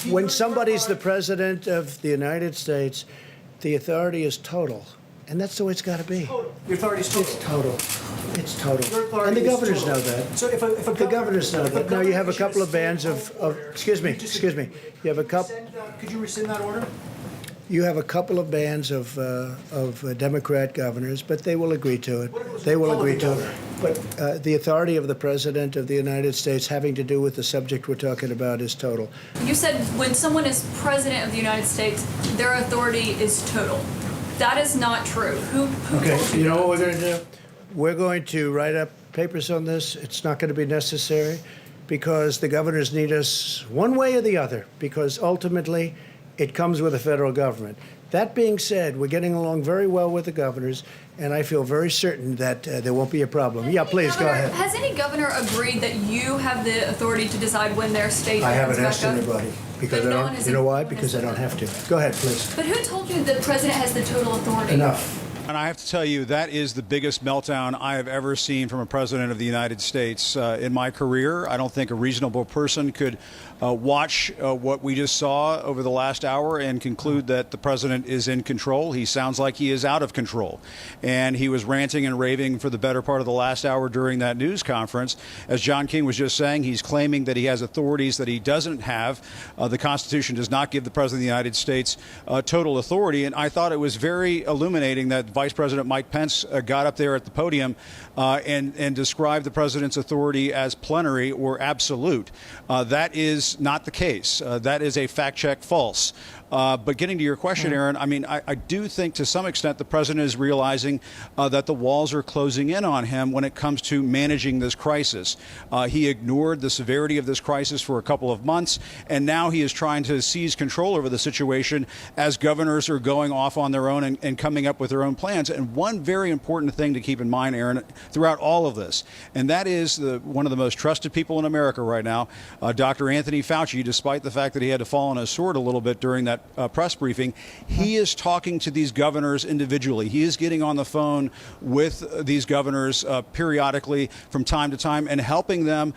when somebody's the president of the United States, the authority is total. And that's the way it's got to be. Total. Your authority is total. It's total. It's total. Your authority And the is governors total. know that. So if a The governors know that. Now you have a couple of bands of excuse me. You have a couple. Could you rescind that order? You have a couple of bands of Democrat governors, but they will agree to it. They will agree to it. But the authority of the President of the United States having to do with the subject we're talking about is total. You said when someone is president of the United States, their authority is total. That is not true. Who Okay, told you know that? what we're going to do? We're going to write up papers on this. It's not going to be necessary because the governors need us one way or the other, because ultimately it comes with the federal government. That being said, we're getting along very well with the governors, and I feel very certain that there won't be a problem. Yeah, please, go ahead. Has any governor agreed that you have the authority to decide when their state I opens haven't back asked up? anybody because But I no don't. one has- You know why? no one has Because I said don't that. have to. Go ahead, please. But who told you the president has the total authority? Enough. And I have to tell you, that is the biggest meltdown I have ever seen from a president of the United States in my career. I don't think a reasonable person could watch what we just saw over the last hour and conclude that the president is in control. He sounds like he is out of control. And he was ranting and raving for the better part of the last hour during that news conference. As John King was just saying, he's claiming that he has authorities that he doesn't have. The Constitution does not give the president of the United States total authority. And I thought it was very illuminating that Vice President Mike Pence got up there at the podium and described the president's authority as plenary or absolute. That is not the case. That is a fact check false. But getting to your question, Aaron, I mean, I do think to some extent the president is realizing that the walls are closing in on him when it comes to managing this crisis. He ignored the severity of this crisis for a couple of months, and now he is trying to seize control over the situation as governors are going off on their own and coming up with their own plans. And one very important thing to keep in mind, Aaron, throughout all of this, and that is one of the most trusted people in America right now, Dr. Anthony Fauci, despite the fact that he had to fall on his sword a little bit during that press briefing, he is talking to these governors individually. He is getting on the phone with these governors periodically from time to time and helping them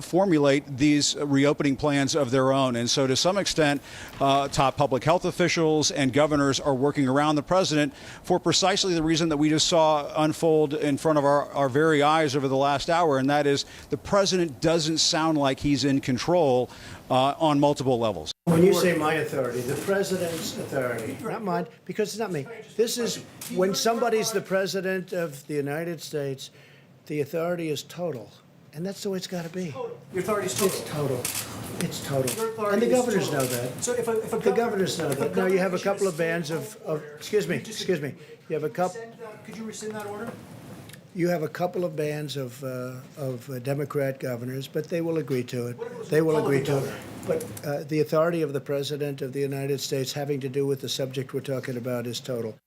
formulate these reopening plans of their own. And so to some extent, top public health officials and governors are working around the president for precisely the reason that we just saw unfold in front of our very eyes over the last hour, and that is the president doesn't sound like he's in control on multiple levels. When you say my authority, the president's authority, not mine, because it's not me. This is when somebody's the president of the United States, the authority is total. And that's the way it's got to be. Your authority is total. It's total. It's total. Your authority And the is governors total. know that. So if a The governors know that. Now you have a couple of bands of excuse me. You have a couple. Could you rescind that order? You have a couple of bands of Democrat governors, but they will agree to it. They will agree to it. But the authority of the President of the United States having to do with the subject we're talking about is total.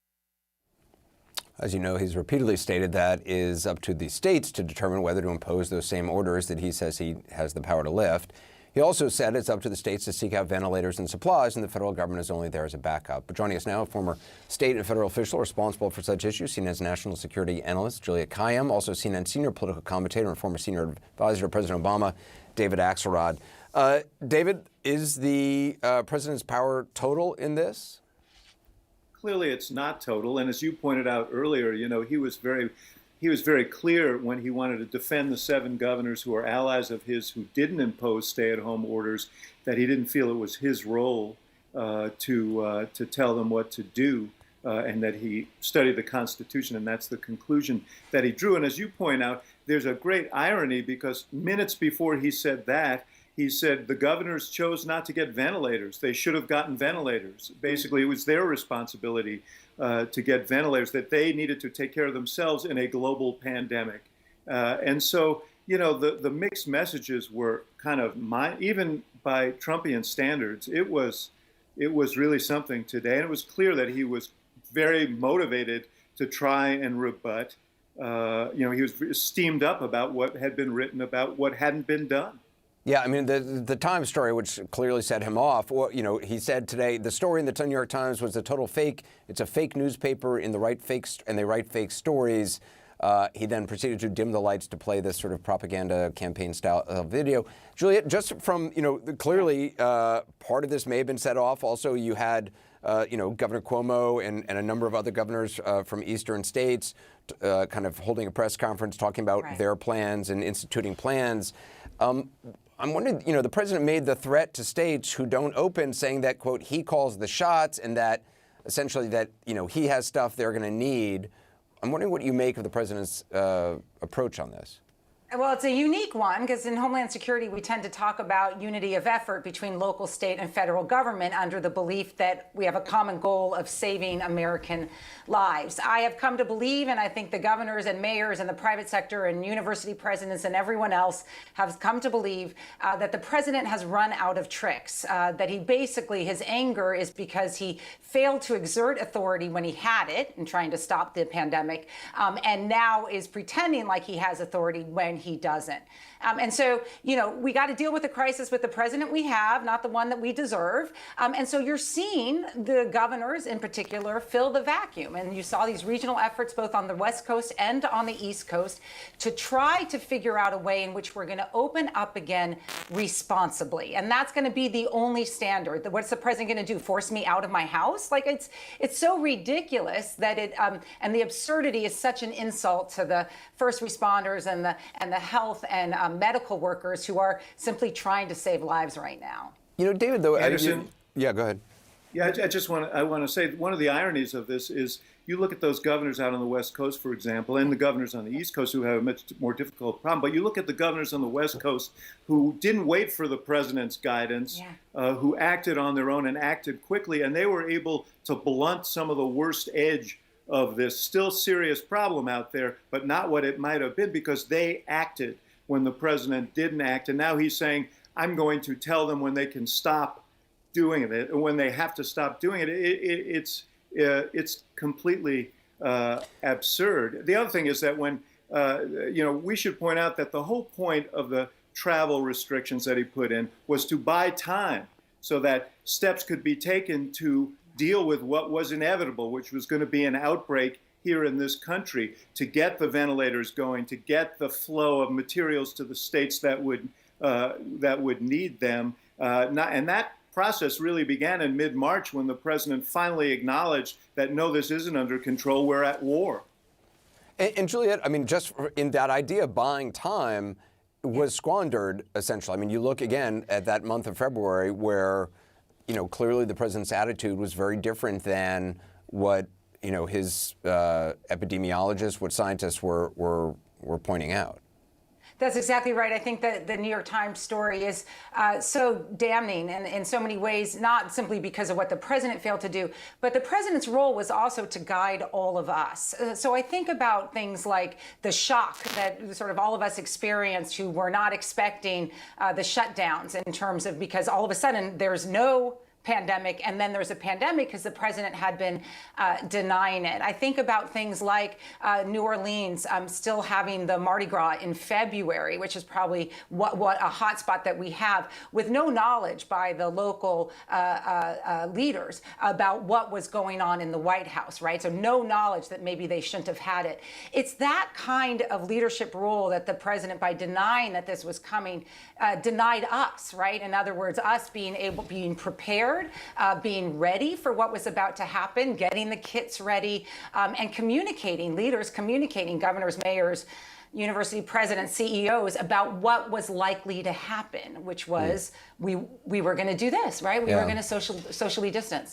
As you know, he's repeatedly stated that it is up to the states to determine whether to impose those same orders that he says he has the power to lift. He also said it's up to the states to seek out ventilators and supplies, and the federal government is only there as a backup. But joining us now, a former state and federal official responsible for such issues, CNN's national security analyst, Juliette Kayyem, also CNN senior political commentator and former senior advisor to President Obama, David Axelrod. David, is the president's power total in this? Clearly, it's not total. And as you pointed out earlier, you know, he was very clear when he wanted to defend the 7 governors who are allies of his who didn't impose stay-at-home orders, that he didn't feel it was his role to tell them what to do, and that he studied the Constitution, and that's the conclusion that he drew. And as you point out, there's a great irony because minutes before he said that, he said the governors chose not to get ventilators. They should have gotten ventilators. Basically, it was their responsibility to get ventilators, that they needed to take care of themselves in a global pandemic. And so, you know, the mixed messages were kind of, even by Trumpian standards, it was really something today. And it was clear that he was very motivated to try and rebut. You know, he was steamed up about what had been written about what hadn't been done. Yeah, I mean, the Times story, which clearly set him off, or, you know, he said today, the story in the New York Times was a total fake. It's a fake newspaper and they write fake stories. He then proceeded to dim the lights to play this sort of propaganda campaign style video. Juliet, just from, clearly part of this may have been set off. Also, you had, Governor Cuomo and a number of other governors from eastern states kind of holding a press conference talking about their plans and instituting plans. I'm wondering, the president made the threat to states who don't open, saying that, quote, he calls the shots and that essentially that, he has stuff they're going to need. I'm wondering what you make of the president's approach on this. Well, it's a unique one because in Homeland Security, we tend to talk about unity of effort between local, state, and federal government under the belief that we have a common goal of saving American lives. I have come to believe, and I think the governors and mayors and the private sector and university presidents and everyone else have come to believe that the president has run out of tricks, that he basically, his anger is because he failed to exert authority when he had it in trying to stop the pandemic, and now is pretending like he has authority when he doesn't. And so, we got to deal with the crisis with the president we have, not the one that we deserve. And so you're seeing the governors in particular fill the vacuum. And you saw these regional efforts both on the West Coast and on the East Coast to try to figure out a way in which we're going to open up again responsibly. And that's going to be the only standard. What's the president going to do? Force me out of my house? Like it's so ridiculous that and the absurdity is such an insult to the first responders and the health and medical workers who are simply trying to save lives right now. David, though, Anderson? Yeah, go ahead. Yeah, I want to say one of the ironies of this is you look at those governors out on the West Coast, for example, and the governors on the East Coast who have a much more difficult problem. But you look at the governors on the West Coast who didn't wait for the president's guidance, who acted on their own and acted quickly, and they were able to blunt some of the worst edge of this still serious problem out there, but not what it might have been because they acted when the president didn't act. And now he's saying, I'm going to tell them when they can stop doing it, and when they have to stop doing it. It's completely absurd. The other thing is that when, we should point out that the whole point of the travel restrictions that he put in was to buy time so that steps could be taken to deal with what was inevitable, which was going to be an outbreak here in this country, to get the ventilators going, to get the flow of materials to the states that would need them. And that process really began in mid-March when the president finally acknowledged that, no, this isn't under control, we're at war. And Juliet, just in that idea of buying time was squandered, essentially. You look again at that month of February where, clearly the president's attitude was very different than what his epidemiologists, what scientists were pointing out. That's exactly right. I think that the New York Times story is so damning in so many ways, not simply because of what the president failed to do, but the president's role was also to guide all of us. So I think about things like the shock that sort of all of us experienced who were not expecting the shutdowns in terms of, because all of a sudden there's no pandemic, and then there's a pandemic because the president had been denying it. I think about things like New Orleans still having the Mardi Gras in February, which is probably what a hot spot that we have, with no knowledge by the local leaders about what was going on in the White House, right? So no knowledge that maybe they shouldn't have had it. It's that kind of leadership role that the president, by denying that this was coming, denied us, right? In other words, us being prepared, being ready for what was about to happen, getting the kits ready, and communicating, leaders communicating, governors, mayors, university presidents, CEOs, about what was likely to happen, which was we were going to do this, right? We were going to socially distance.